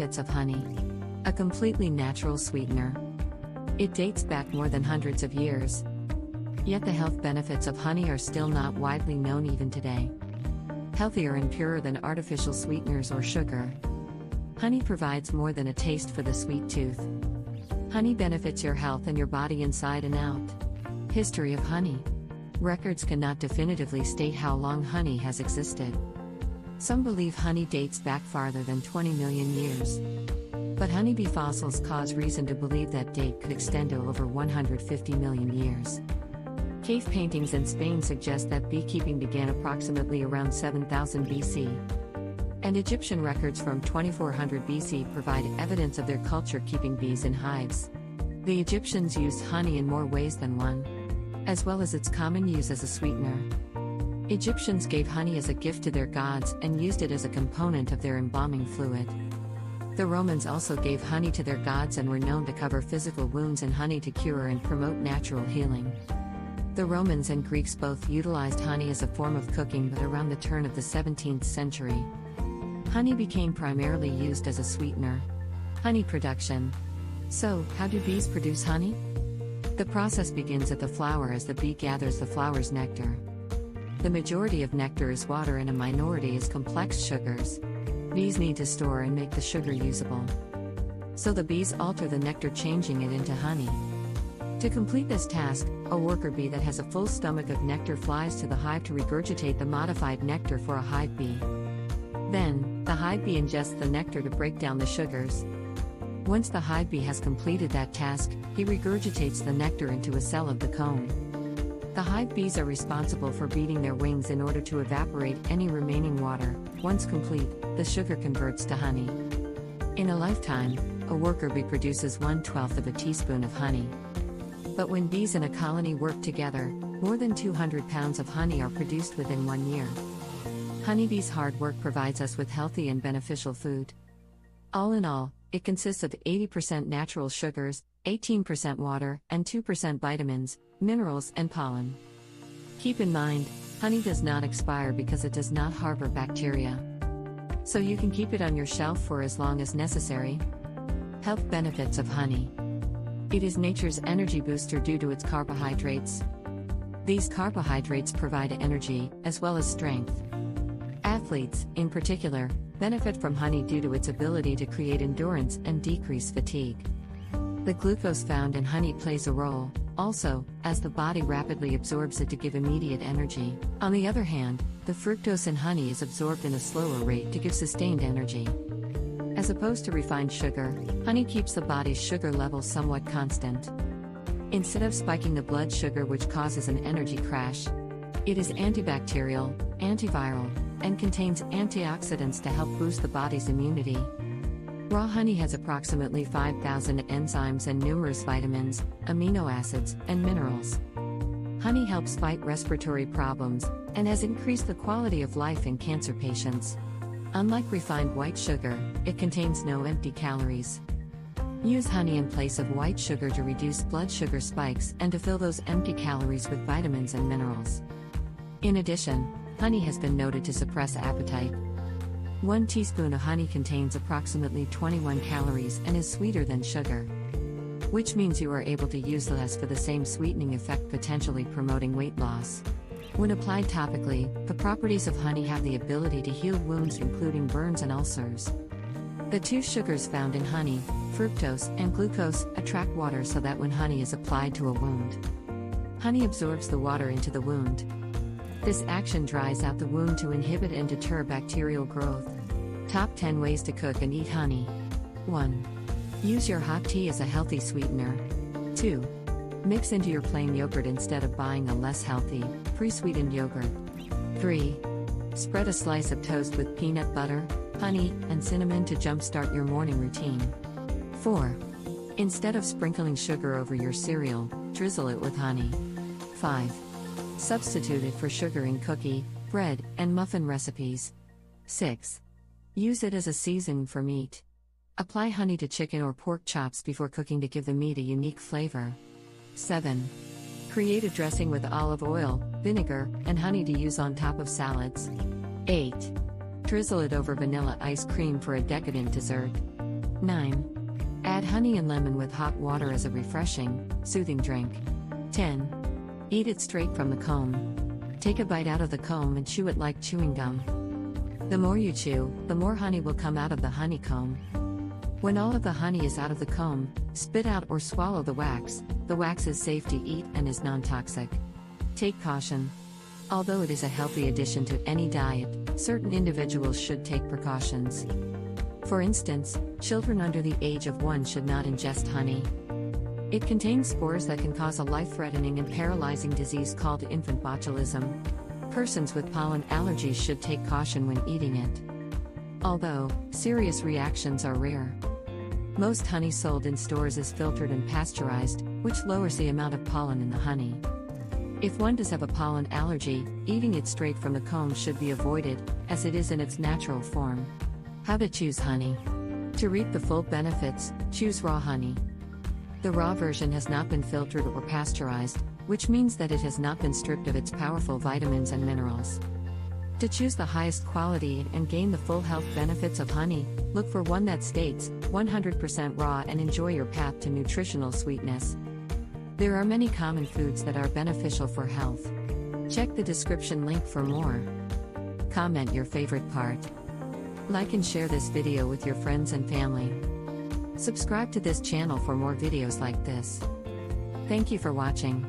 benefits of honey. A completely natural sweetener. It dates back more than hundreds of years. Yet the health benefits of honey are still not widely known even today. Healthier and purer than artificial sweeteners or sugar. Honey provides more than a taste for the sweet tooth. Honey benefits your health and your body inside and out. History of honey. Records cannot definitively state how long honey has existed. Some believe honey dates back farther than 20 million years. But honeybee fossils cause reason to believe that date could extend to over 150 million years. Cave paintings in Spain suggest that beekeeping began approximately around 7000 BC. And Egyptian records from 2400 BC provide evidence of their culture keeping bees in hives. The Egyptians used honey in more ways than one, as well as its common use as a sweetener. Egyptians gave honey as a gift to their gods and used it as a component of their embalming fluid. The Romans also gave honey to their gods and were known to cover physical wounds in honey to cure and promote natural healing. The Romans and Greeks both utilized honey as a form of cooking, but around the turn of the 17th century, honey became primarily used as a sweetener. Honey production. So, how do bees produce honey? The process begins at the flower as the bee gathers the flower's nectar. The majority of nectar is water and a minority is complex sugars. Bees need to store and make the sugar usable. So the bees alter the nectar, changing it into honey. To complete this task, a worker bee that has a full stomach of nectar flies to the hive to regurgitate the modified nectar for a hive bee. Then, the hive bee ingests the nectar to break down the sugars. Once the hive bee has completed that task, he regurgitates the nectar into a cell of the comb. The hive bees are responsible for beating their wings in order to evaporate any remaining water. Once complete, the sugar converts to honey. In a lifetime, a worker bee produces 1/12 of a teaspoon of honey. But when bees in a colony work together, more than 200 pounds of honey are produced within 1 year. Honeybees' hard work provides us with healthy and beneficial food. All in all, it consists of 80% natural sugars, 18% water, and 2% vitamins, minerals, and pollen. Keep in mind, honey does not expire because it does not harbor bacteria. So you can keep it on your shelf for as long as necessary. Health benefits of honey. It is nature's energy booster due to its carbohydrates. These carbohydrates provide energy, as well as strength. Athletes, in particular, benefit from honey due to its ability to create endurance and decrease fatigue. The glucose found in honey plays a role, also, as the body rapidly absorbs it to give immediate energy. On the other hand, the fructose in honey is absorbed in a slower rate to give sustained energy. As opposed to refined sugar, honey keeps the body's sugar level somewhat constant. Instead of spiking the blood sugar, which causes an energy crash, it is antibacterial, antiviral, and contains antioxidants to help boost the body's immunity. Raw honey has approximately 5,000 enzymes and numerous vitamins, amino acids, and minerals. Honey helps fight respiratory problems, and has increased the quality of life in cancer patients. Unlike refined white sugar, it contains no empty calories. Use honey in place of white sugar to reduce blood sugar spikes and to fill those empty calories with vitamins and minerals. In addition, honey has been noted to suppress appetite. 1 teaspoon of honey contains approximately 21 calories and is sweeter than sugar, which means you are able to use less for the same sweetening effect, potentially promoting weight loss. When applied topically, the properties of honey have the ability to heal wounds, including burns and ulcers. The two sugars found in honey, fructose and glucose, attract water so that when honey is applied to a wound, honey absorbs the water into the wound. This action dries out the wound to inhibit and deter bacterial growth. Top 10 ways to cook and eat honey. 1. Use your hot tea as a healthy sweetener. 2. Mix into your plain yogurt instead of buying a less healthy, pre-sweetened yogurt. 3. Spread a slice of toast with peanut butter, honey, and cinnamon to jumpstart your morning routine. 4. Instead of sprinkling sugar over your cereal, drizzle it with honey. 5. Substitute it for sugar in cookie, bread, and muffin recipes. 6. Use it as a seasoning for meat. Apply honey to chicken or pork chops before cooking to give the meat a unique flavor. 7. Create a dressing with olive oil, vinegar, and honey to use on top of salads. 8. Drizzle it over vanilla ice cream for a decadent dessert. 9. Add honey and lemon with hot water as a refreshing, soothing drink. 10. Eat it straight from the comb. Take a bite out of the comb and chew it like chewing gum. The more you chew, the more honey will come out of the honeycomb. When all of the honey is out of the comb, spit out or swallow the wax. The wax is safe to eat and is non-toxic. Take caution. Although it is a healthy addition to any diet, certain individuals should take precautions. For instance, children under the age of 1 should not ingest honey. It contains spores that can cause a life-threatening and paralyzing disease called infant botulism. Persons with pollen allergies should take caution when eating it. Although serious reactions are rare. Most honey sold in stores is filtered and pasteurized, which lowers the amount of pollen in the honey. If one does have a pollen allergy, eating it straight from the comb should be avoided, as it is in its natural form. How to choose honey. To reap the full benefits, choose raw honey. The raw version has not been filtered or pasteurized, which means that it has not been stripped of its powerful vitamins and minerals. To choose the highest quality and gain the full health benefits of honey, look for one that states 100% raw and enjoy your path to nutritional sweetness. There are many common foods that are beneficial for health. Check the description link for more. Comment your favorite part. Like and share this video with your friends and family. Subscribe to this channel for more videos like this. Thank you for watching.